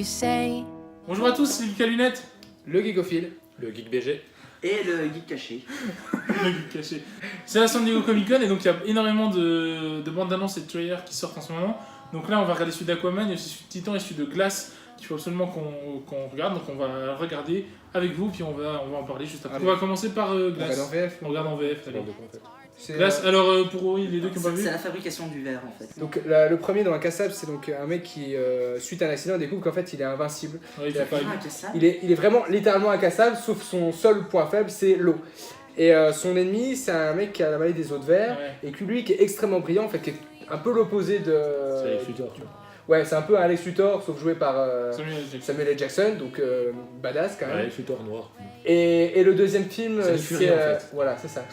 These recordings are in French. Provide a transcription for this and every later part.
you say. Bonjour à tous, c'est Lucas Lunette. Le Geekophile. Le Geek BG. Et le geek caché. Le geek caché. C'est la San Diego Comic Con et donc il y a énormément de bandes d'annonces et de trailers qui sortent en ce moment. Donc là on va regarder celui d'Aquaman, il y a aussi celui de Titan et celui de Glace qu'il faut absolument qu'on regarde. Donc on va regarder avec vous puis on va en parler juste après. Allez. On va commencer par On Glace. regarde en VF. On regarde en VF. Allez. C'est, Glace, alors pour les deux qui n'ont pas vu. C'est la fabrication du verre en fait. donc le premier dans Incassable, c'est donc un mec qui, suite à un accident, découvre qu'en fait il est invincible. Ouais, il fait pas Ah, que ça. Il est vraiment littéralement incassable, sauf son seul point faible, c'est l'eau. Et son ennemi, c'est un mec qui a la maladie des os de verre, Ouais. et que lui qui est extrêmement brillant, en fait, qui est un peu l'opposé de. C'est Alex Luthor, tu vois. Ouais, c'est un peu un Alex Luthor, sauf joué par Samuel L. Jackson. Samuel L. Jackson, donc badass quand même. Alex Luthor noir. Et le deuxième film, C'est les Furies, en fait. voilà, c'est ça.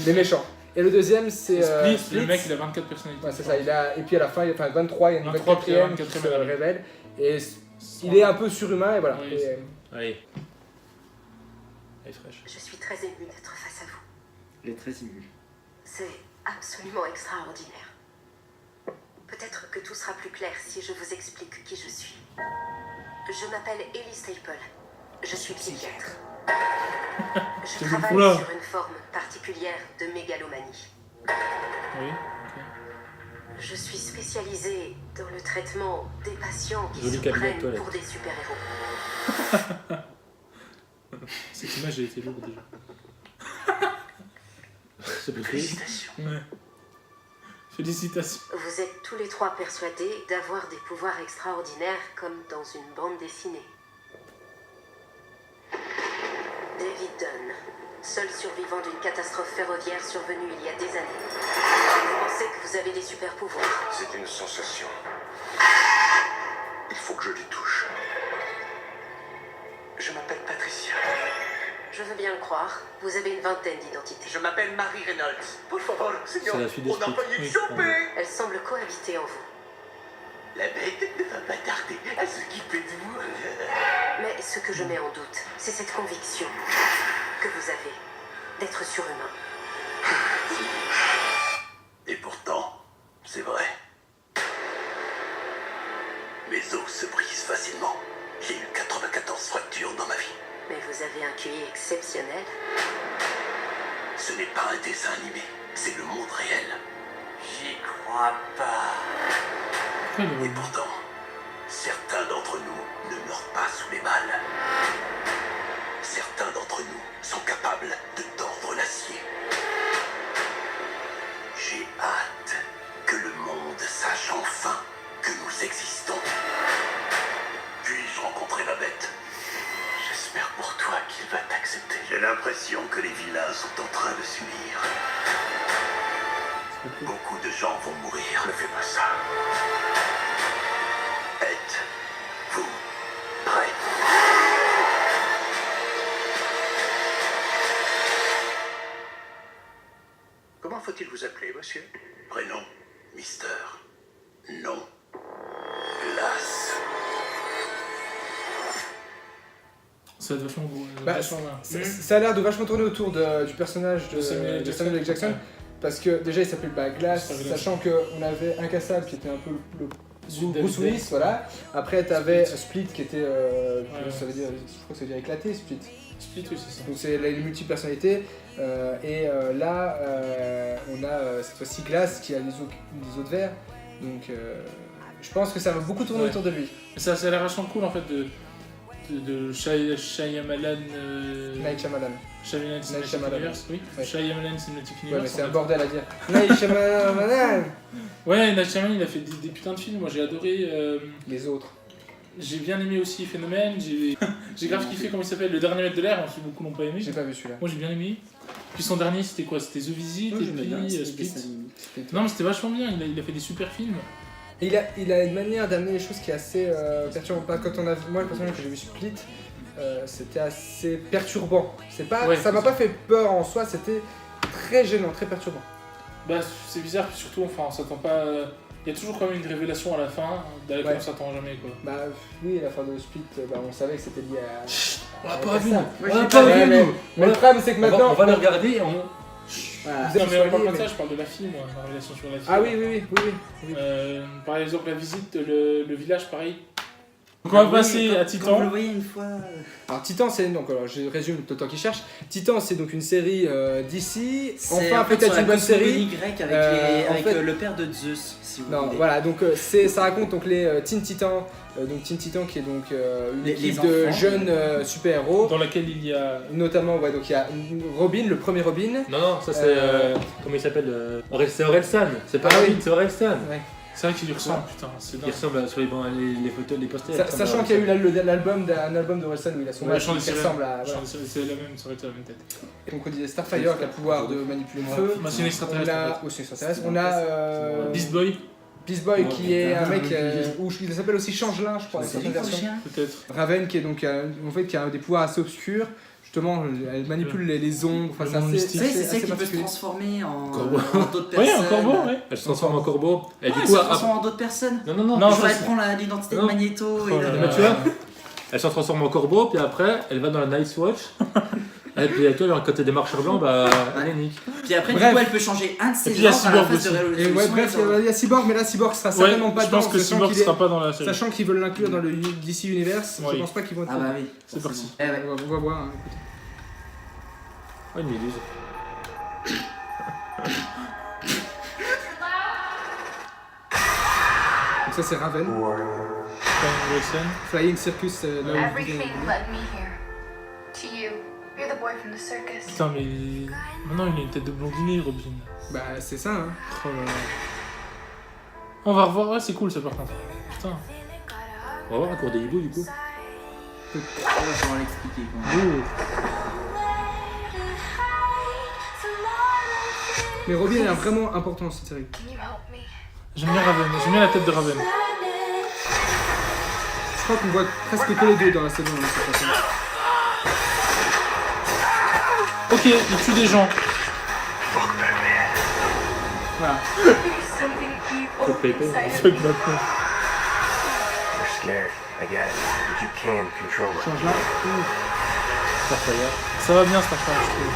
Les méchants. Et le deuxième, c'est Split, le mec il a 24 personnalités. Ouais, c'est ça. Et puis à la fin, enfin 23, il y a une 23, puis il y a 24e qui 24e se révèle. révèle. Et il est un peu surhumain, et voilà. Oui, Et, Allez. Elle est fraîche. Je suis très émue d'être face à vous. Il est très ému. C'est absolument extraordinaire. Peut-être que tout sera plus clair si je vous explique qui je suis. Je m'appelle Ellie Staple. Je suis psychiatre. Je travaille Oula. sur une forme particulière de mégalomanie. Oui. Je suis spécialisée dans le traitement des patients qui Joli se cabinet de prennent toilette. pour des super-héros. Cette image a été lourde déjà. C'est plus cool. Félicitations. Ouais. Félicitations. Vous êtes tous les trois persuadés d'avoir des pouvoirs extraordinaires comme dans une bande dessinée. David Dunn, seul survivant d'une catastrophe ferroviaire survenue il y a des années. Vous pensez que vous avez des super pouvoirs? C'est une sensation. Il faut que je les touche. Je m'appelle Patricia. Je veux bien le croire. Vous avez une vingtaine d'identités. Je m'appelle Marie Reynolds. Por favor, Seigneur, C'est la suite de on n'a Split. pas eu de Oui. choper. Elles semblent cohabiter en vous. La bête ne va pas tarder à s'occuper de vous. Mais ce que je mets en doute, c'est cette conviction que vous avez d'être surhumain. Et pourtant, c'est vrai. Mes os se brisent facilement. J'ai eu 94 fractures dans ma vie. Mais vous avez un QI exceptionnel. Ce n'est pas un dessin animé, c'est le monde réel. J'y crois pas. Pourquoi il Et est pourtant, certains d'entre nous ne meurent pas sous les balles. Certains d'entre nous sont capables de tordre l'acier. J'ai hâte que le monde sache enfin que nous existons. Puis-je rencontrer la bête? J'espère pour toi qu'il va t'accepter. J'ai l'impression que les vilains sont en train de s'unir. Beaucoup de gens vont mourir. Ne fais pas ça. Êtes-vous prêts? Comment faut-il vous appeler, monsieur? Prénom, Mister. Nom, Glace. Ça va être vachement beau. Bah, vachement bien. ça a l'air de vachement tourner autour du personnage de De Samuel L. Jackson. Ouais. Parce que déjà il s'appelle Glace, Mr. Glass. sachant qu'on avait Incassable qui était un peu le Celui de Bruce David Willis, voilà. Après t'avais Split. Split qui était, Ouais. ça veut dire, je crois que ça veut dire éclaté, Split. Split, oui, c'est ça. Donc c'est les multi-personnalités. Là, on a cette fois-ci Glace qui a des os de verre. Donc je pense que ça va beaucoup tourner Ouais. autour de lui. Mais ça a l'air vachement cool en fait de Shyamalan. Night Shyamalan. Shyamalan Night Cinematic Shyamalan. Universe, oui. Ouais. Shyamalan Cinematic Ouais, Universe. mais c'est en un fait. bordel à dire. Night Shyamalan. Ouais, Night Shyamalan il a fait des putains de films, moi j'ai adoré. Les autres. J'ai bien aimé aussi Phénomène, j'ai grave kiffé comment il s'appelle, Le Dernier Maître de l'air, ensuite beaucoup l'ont pas aimé. J'ai pas vu celui-là. Moi j'ai bien aimé. Puis son dernier c'était quoi? C'était The Visit Moi, et j'aimais puis bien, c'est Split. des animés. Non mais c'était vachement bien, il a fait des super films. Et il a une manière d'amener les choses qui est assez perturbante. Quand on a, moi, personnellement, que j'ai vu Split, c'était assez perturbant. C'est pas, Ouais, ça m'a c'est pas fait peur en soi, c'était très gênant, très perturbant. Bah c'est bizarre, puis surtout enfin on s'attend pas. Il y a toujours quand même une révélation à la fin, d'ailleurs Ouais. on s'attend jamais quoi. Bah oui, la fin de Split, bah, on savait que c'était lié à. On l'a à pas vu, ça. Moi, On j'ai l'a pas pas Ouais, vu, mais, nous. mais le problème, c'est que maintenant. On va le regarder et on... Voilà. Vous êtes Non mais on parle pas spoilé, de mais- ça, je parle de la fille moi, la révélation sur la fille. Ah oui, oui, oui, oui, oui. Par exemple la visite, le village pareil. Donc on va passer à Quand vous Titan. le voyez une fois. Alors Titan, c'est donc alors je résume le temps qu'il cherche. Titan, c'est donc une série d'ici. C'est Enfin en fait peut-être sur une la bonne série. cosmogonie grecque En avec fait- le père de Zeus, si vous Non, voulez. voilà, donc ça raconte donc les Teen Titans, donc Teen Titans qui est donc une Les équipe de enfants. jeunes super-héros, Dans laquelle il y a. notamment ouais, donc il y a Robin, le premier Robin. Non, ça c'est. Comment il s'appelle c'est Orelsan. C'est pas Ah oui. Robin, c'est Orelsan. Ouais. C'est vrai qu'il lui ressemble, putain, c'est Il dingue. ressemble sur les photos, les posters. Sachant qu'il y a eu l'album de Orelsan où il a son Ouais, masque Chant des qui sirènes. ressemble à. Voilà. C'est la même, ça aurait été la même tête. Donc on disait Starfire qui a le pouvoir de manipuler le feu. Bah, c'est une extraterrestre. On a aussi extraterrestre. On a Beast Boy, Beast Boy qui est un mec putain. où il s'appelle aussi Changelin, je crois, dans C'est certaines lui pour le versions. chien. peut-être. Raven qui est donc en fait qui a des pouvoirs assez obscurs. Justement, elle manipule les ombres. Enfin, Le c'est monde assez- mystique. C'est assez- celle assez qui peut se particulier. transformer en Corbeau. d'autres Oui, personnes. un corbeau, ouais. Elle se transforme en corbeau. Et Ah, du elle coup, se transforme en d'autres personnes. Non, Non, Genre ça, elle c'est- prend l'identité de Non. Magneto Oh et là de- là. tu vois, elle se transforme en corbeau, puis après, elle va dans la Night Watch. Et puis, toi, quand t'es des marcheurs blancs, bah, elle est nique. Puis après, Bref. du coup, elle peut changer un de ses Et puis, il y a genres à la Cyborg phase de aussi. Et résolution. ouais, bref, il y a Cyborg, mais là, Cyborg sera Ouais, certainement pas je pense dedans, que sachant Cyborg qu'il est- sera pas dans la série. Sachant qu'ils veulent l'inclure dans le DC Universe, Oui. je pense pas qu'ils vont être. Ah bah oui. C'est forcément. parti. Eh ouais. On va voir. Hein. Oh, une méduse. Donc ça c'est Raven. Flying Wilson. Flying Circus. Là où il Everything vient. led me here. To you. You're the boy from the circus. Putain, mais maintenant il a une tête de blondinet, Robin. Bah c'est ça. Hein. Oh là là. On va revoir, ouais, c'est cool ça par contre. Putain. On va voir un cours des hiboux, du coup. On va pouvoir l'expliquer. quoi. Mais Robin elle est vraiment important cette série. Can you help me? J'aime bien Raven, j'aime bien la tête de Raven. Je crois qu'on voit presque que les deux dans la saison. Hein, cette façon. Ok, il tue des gens. Voilà. There's something evil Faut payer. inside of Fuck me. Batman. You're scared. I get it. But you can control it. Change là. Starfire. Ça va bien Starfire, je trouve.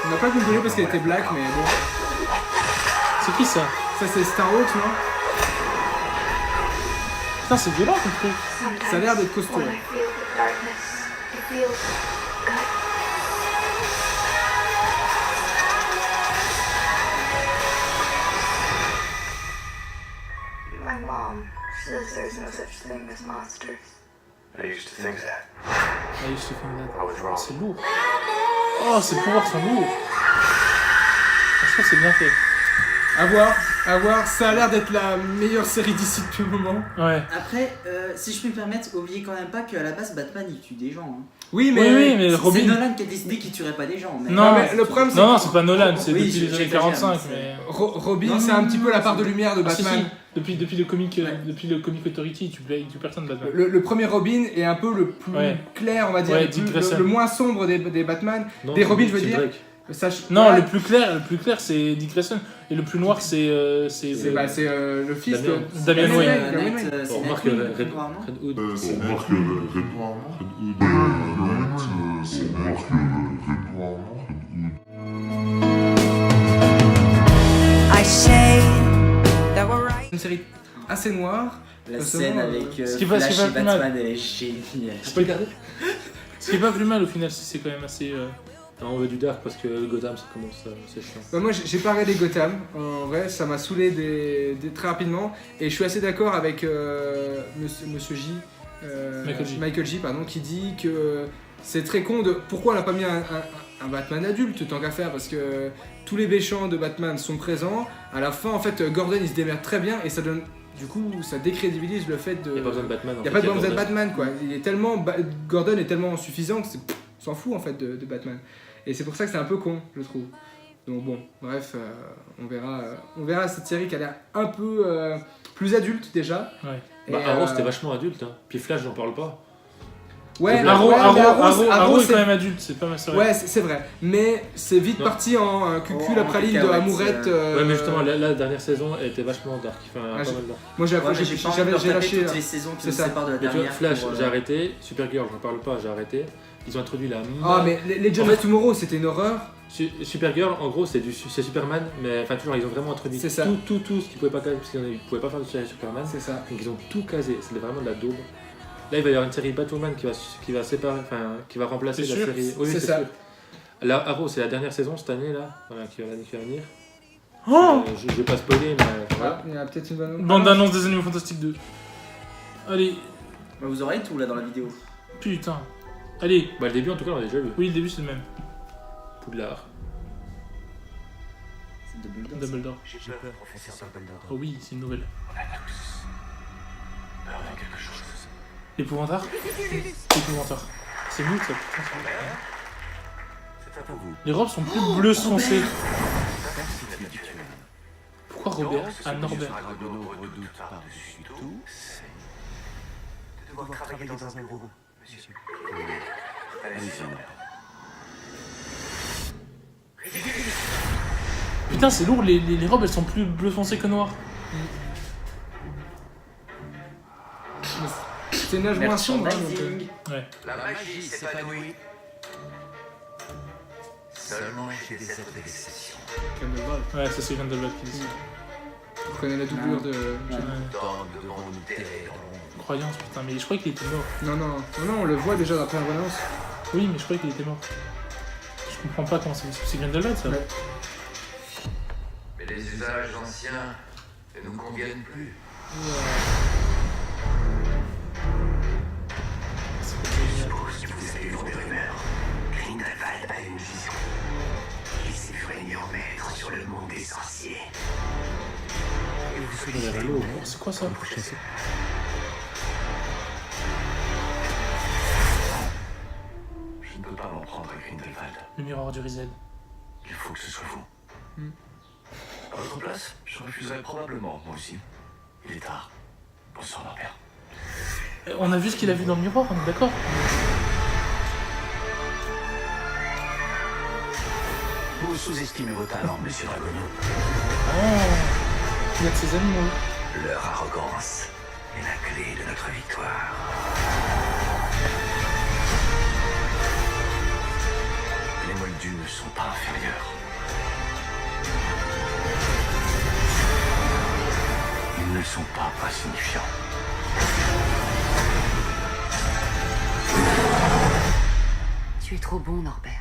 On n'a pas googlé parce qu'elle était black, mais bon. C'est qui ça? Ça c'est Starhawk, non? Putain, c'est violent comme truc. Ça a l'air d'être costaud. When Ouais. I feel the darkness, it feels good. My mom says there's no such thing as monsters. I used to think that. Allez, je te fais une I was wrong. C'est lourd. Oh, ses pouvoirs sont lourds. Franchement, c'est bien fait. À voir, ça a l'air d'être la meilleure série d'ici depuis le moment. Ouais. Après, si je peux me permettre, oubliez quand même pas qu'à la base, Batman il tue des gens. Hein. Oui, Oui, oui, mais C'est Robin. Nolan qui a décidé qu'il tuerait pas des gens. Mais... Non, mais le problème c'est Non, non, c'est pas Nolan, c'est Oui, depuis les années j'exagère, 45. mais Mais... Robin, Non, c'est non, un petit peu la non, part de c'est- lumière de Ah, si, Batman. si. Depuis le comic Authority, tu tue personne Batman. Le premier Robin est un peu le plus Ouais. clair, on va dire, Ouais, le, plus- Dick Grayson. le moins sombre des Batman. Non, Des Robins, c'est je veux Tim dire. Drake. Non, Ouais, le plus clair, c'est Dick Grayson. Et le plus noir, c'est c'est le fils Damien. de Damian Wayne. Damian Wayne. C'est On remarque Nightwing, Red apparemment. Hood. Une série assez noire. La Forcément, scène avec ce qui est pas- ce qui est Flash pas et plus mal. Batman, elle est géniale. Je peux le garder? Ce qui est pas plus mal au final, c'est quand même assez. Non, on veut du dark parce que Gotham, ça commence, c'est chiant. Bah, moi j'ai pas regardé Gotham, en vrai ça m'a saoulé très rapidement et je suis assez d'accord avec monsieur J, Michael J. pardon, qui dit que c'est très con de pourquoi on n'a pas mis un Batman adulte tant qu'à faire parce que tous les méchants de Batman sont présents, à la fin en fait Gordon il se démerde très bien et ça donne du coup ça décrédibilise le fait de... Il n'y a pas besoin de Batman. Il n'y a pas besoin de Batman quoi, il est tellement Gordon est tellement suffisant que on s'en fout en fait de Batman. Et c'est pour ça que c'est un peu con, je trouve. Donc bon, bref, on verra cette série qui a l'air un peu plus adulte déjà. Ouais. Bah, Et, Arrow, c'était vachement adulte. Hein. Puis Flash, j'en parle pas. Ouais, Arrow- mais Arrow est c'est- quand même adulte, c'est pas ma série. Ouais, c'est vrai. Mais c'est vite Non. parti en cucul Oh, après en l'île de cacahuète, Amourette. Ouais, mais justement, la dernière saison, elle était vachement dark. Enfin, Ah, pas j'ai- mal dark. Moi j'ai Ouais, mais j'ai lâché lâché là. toutes les saisons qui C'est nous ça. séparent de la Mais tu vois, dernière. Flash, pour, j'ai arrêté. Supergirl, j'en parle pas, j'ai arrêté. ils ont introduit la. Ah, mais Legend En fait- of Tomorrow, c'était une horreur. Supergirl, en gros, c'est Superman, mais enfin, toujours, ils ont vraiment introduit C'est ça. tout ce qu'ils pouvaient pas caser, parce qu'ils pouvaient pas faire de série Superman. C'est ça. Donc, ils ont tout casé, c'était vraiment de la daube. Là, il va y avoir une série Batwoman qui va séparer, enfin, qui va remplacer C'est la sûr série. Oui, C'est ça. sûr. Là, Arrow, c'est la dernière saison cette année, là, voilà, qui va venir. Oh Je vais pas spoiler, mais voilà. Ah, il y a peut-être une bonne. Bande d'annonce des Animaux Fantastiques 2. Allez, Bah, vous aurez tout là dans la vidéo. putain. Allez, Bah, le début, en tout cas, on l'a déjà vu. oui, le début c'est le même. Poudlard. C'est Dumbledore. Dumbledore. J'ai peur, professeur Dumbledore. Oh oui, c'est une nouvelle. On a tous peur de quelque chose. L'épouvantard L'épouvantard. C'est nous ça, putain. C'est à vous. Les robes sont plus bleues foncées. C'est habituel. Pourquoi Robert Donc, ce à que Norbert Dragono redoute par-dessus tout, c'est de devoir travailler dans un bureau, monsieur. Allez-y. Putain, c'est lourd, les robes elles sont plus bleu foncé que noir. C'est une âge moins sombre. Hein, donc, Merchandising. Ouais. La magie s'épanouit seulement chez des êtres d'exception. Ouais, ça c'est Grindelwald qui dit ça. On connaît la doublure de. Ouais. Tant devront nous terrer dans l'ombre. Croyance, putain, mais je croyais qu'il était mort. Non, on le voit déjà dans la première annonce. Oui, mais je croyais qu'il était mort. Je comprends pas comment c'est Grindelwald ça. Ouais. Mais les usages anciens ne nous conviennent plus. C'est pas Je génial. suppose que vous avez vu des rumeurs. Grindelwald a une vision. Il s'est vu régner en maître sur le monde des sorciers. Et vous sollicitez Oh, c'est quoi ça Je ne peux pas m'en prendre à Grindelwald. Le miroir du Rizel. Il faut que ce soit vous. À votre place, je refuserais probablement, moi aussi. Il est tard. Bonsoir, Norbert. On a vu ce qu'il a vu dans le miroir, on est d'accord. Vous sous-estimez vos talents, monsieur Dragono. Oh, il y a de ses animaux. Leur arrogance est la clé de notre victoire. Les Moldus ne sont pas inférieurs. Ils ne sont pas insignifiants. Tu es trop bon, Norbert.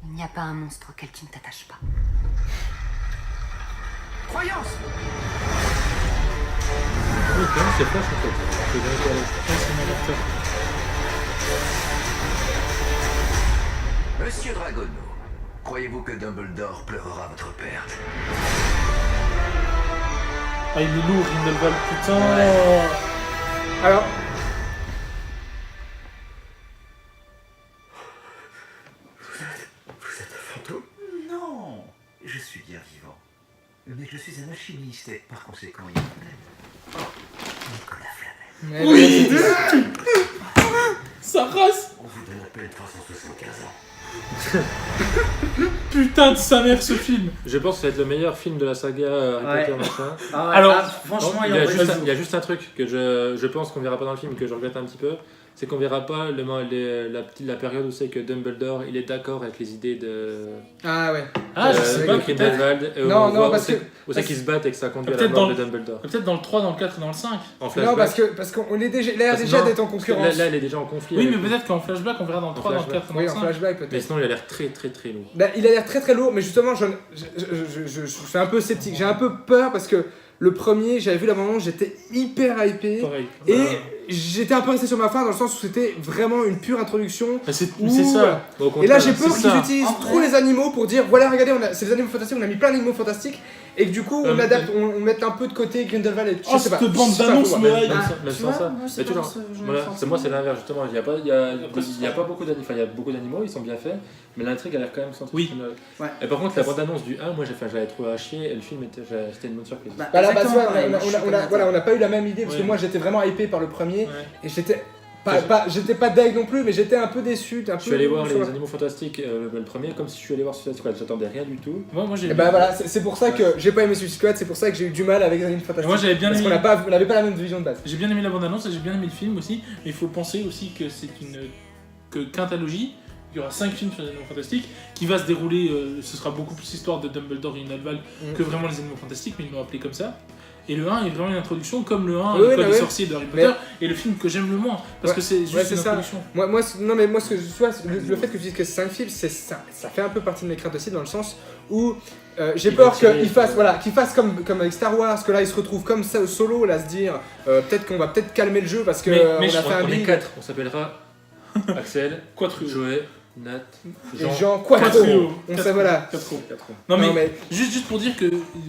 Il n'y a pas un monstre auquel tu ne t'attaches pas. Croyance! Oui, quand même, c'est Flash en fait. C'est bien étoilé. Ouais, c'est mon acteur. Monsieur Dragono, croyez-vous que Dumbledore pleurera votre perte? Ah, il est lourd, Grindelwald, putain. Alors, Vous êtes un fantôme? Non, je suis bien vivant. Mais je suis un alchimiste et par conséquent il est Nicolas Flamel. oui. Ça race. On vous donne à peine 375 ans. Putain de sa mère ce film. Je pense que ça va être le meilleur film de la saga Harry Ouais. Potter, machin. Ah ouais, Alors, franchement, il il y, a envoie juste du un, lourd. il y a juste un truc que je pense qu'on verra pas dans le film, que je regrette un petit peu, c'est qu'on verra pas la période où c'est que Dumbledore il est d'accord avec les idées de Ah ouais. Ah, je sais pas, peut-être. Grindelwald. Non, on voit parce où que- c'est qu'ils se battent et que ça conduit à la Peut-être mort dans de le- Dumbledore. Peut-être dans le 3, dans le 4 et dans le 5. En flashback. Non, parce qu'on est déjà, il a l'air Parce que déjà non, d'être en parce que concurrence. là, il est déjà en conflit. Oui, avec- mais peut-être qu'en flashback, on verra dans le 3, dans le 4 et dans Oui, le en 5. flashback Mais peut-être. sinon, il a l'air très très très lourd. Bah, il a l'air très très lourd, mais justement, je suis un peu sceptique. J'ai un peu peur parce que le premier, j'avais vu la bande-annonce, j'étais hyper hypé. Pareil. Et j'étais un peu resté sur ma fin dans le sens où c'était vraiment une pure introduction. Bah, c'est Ouh. c'est ça. Bon, au Et contraire, là, j'ai peur c'est qu'ils ça. utilisent En trop vrai- les animaux pour dire voilà, regardez, c'est des animaux fantastiques, on a mis plein d'animaux fantastiques. Et que du coup, on Euh, adapte, on met un peu de côté Grindelwald et Oh, cette bande d'annonces me hype. Même Ah, sans- même tu sans vois, ça. moi, c'est Mais pas toujours, ce genre de voilà, sentiment. moi c'est l'inverse justement. Il y a pas, il y a, Après, il y a pas beaucoup d'animaux. Enfin, il y a beaucoup d'animaux, ils sont bien faits, mais l'intrigue a l'air quand même centrée. Oui. sur le- Ouais. Et par contre, la bande-annonce du 1, moi j'avais trouvé à chier et le film c'était une bonne surprise. Bah, Bah là, bah, tu exactement vois, pareil, moi, je suis comme voilà, toi. on n'a pas eu la même idée parce que Ouais. moi j'étais vraiment hypé par le premier Ouais. et j'étais j'étais pas deg non plus, mais j'étais un peu déçu. Je suis allé voir les Animaux Fantastiques, le premier, comme si je suis allé voir Suicide Squad. J'attendais rien du tout. Moi, j'ai Et bah voilà, c'est pour ça que j'ai pas aimé Suicide Squad, c'est pour ça que j'ai eu du mal avec les animaux fantastiques. Moi, j'avais bien parce aimé. qu'on n'avait pas la même vision de base. J'ai bien aimé la bande-annonce et j'ai bien aimé le film aussi, mais il faut penser aussi que c'est une quintalogie. Il y aura 5 films sur les animaux fantastiques qui va se dérouler. Ce sera beaucoup plus l'histoire de Dumbledore et Grindelwald que vraiment les animaux fantastiques, mais ils l'ont appelé comme ça. Et le 1 est vraiment une introduction, comme le 1, Oui, l'école des oui. sorciers de Harry Potter, et le film que j'aime le moins, parce Ouais, que c'est juste ouais, c'est une ça. introduction. Moi, ce que je vois, le fait que tu dises que c'est 5 films, ça fait un peu partie de mes craintes aussi, dans le sens où j'ai Ils peur vont tirer, qu'ils fassent comme avec Star Wars, que là ils se retrouvent comme ça au solo, là, se dire peut-être qu'on va peut-être calmer le jeu parce que Mais on a fait un On est big. 4, on s'appellera Axel, Quattro. Joël, Nat, Et Jean. Jean, quoi Quattro. On sait, voilà. Quattro. 4 ans. Non mais, Non, mais juste pour dire que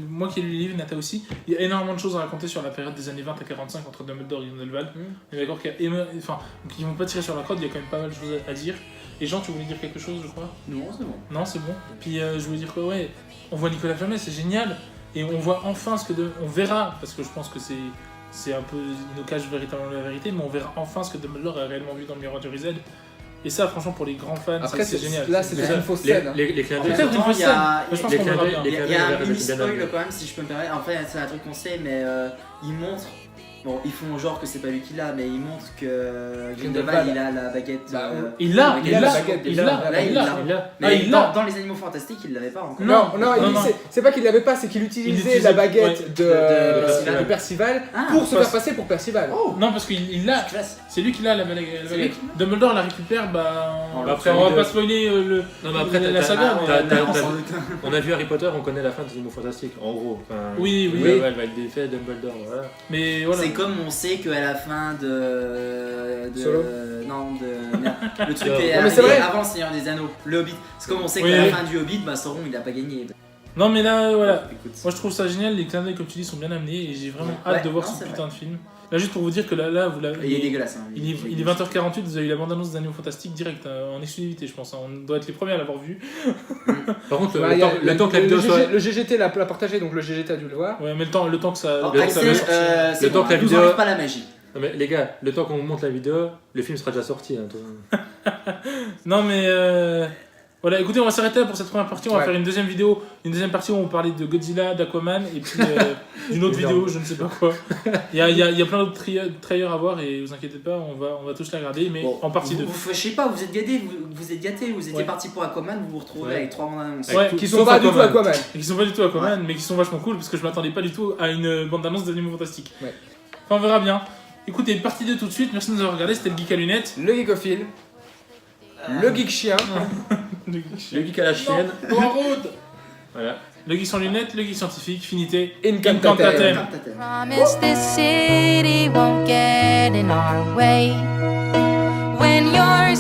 moi qui ai lu les livres, Nata aussi, il y a énormément de choses à raconter sur la période des années 20 à 45 entre Dumbledore et Grindelwald. On est d'accord qu'il y a enfin, donc ils vont pas tirer sur la corde, il y a quand même pas mal de choses à dire. Et Jean, tu voulais dire quelque chose, je crois? Non, c'est bon. Non, c'est bon. Puis je voulais dire que ouais, on voit Nicolas Flamel, c'est génial. Et on voit enfin ce que on verra, parce que je pense que c'est un peu, il nous cache véritablement la vérité, mais on verra enfin ce que Dumbledore a réellement vu dans le miroir du Rizel. Et ça, franchement, pour les grands fans, après, c'est génial. là, c'est ça. une fausse scène. hein. Les clins d'œil. Peut-être une Pourtant, fausse il y a- scène. Mais je pense les qu'on verra clins bien. d'œil- Il y a clins un d'œil mini bien spoil amenés. quand même, si je peux me permettre. En fait, c'est un truc qu'on sait, mais ils montrent. Bon, ils font genre que c'est pas lui qui l'a, mais ils montrent que Grindelwald il a la baguette. Bah, Il l'a, il a la baguette, il déjà. l'a, Là, il il l'a. l'a. Il l'a. Mais Ah, il l'a. dans les animaux fantastiques, il l'avait pas encore. Non, non. c'est pas qu'il l'avait pas, c'est qu'il utilisait utilisait- la baguette ouais, de Percival Ah, pour se parce- faire passer pour Percival. Non, parce qu'il l'a. classe. C'est lui qui l'a la baguette. C'est lui qui Dumbledore la récupère, bah. On Après, l'a on va fait pas de- spoiler le. Non, mais après, la saga. mais- on a vu Harry Potter, on connaît la fin des animaux fantastiques, en gros. Enfin, Oui, oui. Grindelwald va être défait, Dumbledore, voilà. Mais voilà. C'est comme on sait qu'à la fin de Solo. non, merde. Le truc Non, est mais c'est arrivé vrai. avant le Seigneur des Anneaux, le Hobbit. C'est comme on sait Oui, qu'à oui. la fin du Hobbit, bah Sauron il a pas gagné. Non, mais là, voilà. Écoute. Moi, je trouve ça génial. Les clins d'œil, comme tu dis, sont bien amenés. Et j'ai vraiment hâte Ouais, de voir non, ce c'est putain de film. Là, juste pour vous dire que là vous l'avez. Il est dégueulasse. Hein. Il est 20h48, vous avez eu la bande-annonce des Animaux Fantastiques direct, en exclusivité, je pense. Hein. On doit être les premiers à l'avoir vu. Par contre, Ouais, il y a- le temps que la vidéo soit. Le GGT l'a partagé, donc le GGT a dû le voir. Ouais, mais le temps que ça. Oh, le temps que ça Axel, va sortir. c'est Le temps bon, que la nous vidéo- enlève pas la magie. Non, mais les gars, le temps qu'on monte la vidéo, le film sera déjà sorti. Hein, Non, mais. Voilà, écoutez, on va s'arrêter là pour cette première partie. On va Ouais. faire une deuxième vidéo, une deuxième partie où on va parler de Godzilla, d'Aquaman et puis d'une autre Énorme. vidéo, je ne sais pas quoi. Il y a plein d'autres trailers à voir et vous inquiétez pas, on va tous les regarder, mais Bon, en partie 2. Je sais pas, vous êtes gâtés, vous êtes gâtés, vous étiez Ouais. parti pour Aquaman, vous vous retrouvez Ouais. avec 3 bandes annonces. Ouais, Qui sauf sont pas du tout Aquaman. Aquaman. Et qui sont pas du tout Aquaman, mais qui sont vachement cool parce que je m'attendais pas du tout à une bande-annonce d'Animaux Fantastiques. Ouais. Enfin, on verra bien. Écoutez, partie 2 tout de suite, merci de nous avoir regardé, c'était le Geek à lunettes. Le geekophile. Le geek chien. Le Le geek à la chienne. Non, en route. Voilà. Le geek sans lunettes, le geek scientifique, finité. Incantatem. Incantatem. Promise this city won't get in our way. When you're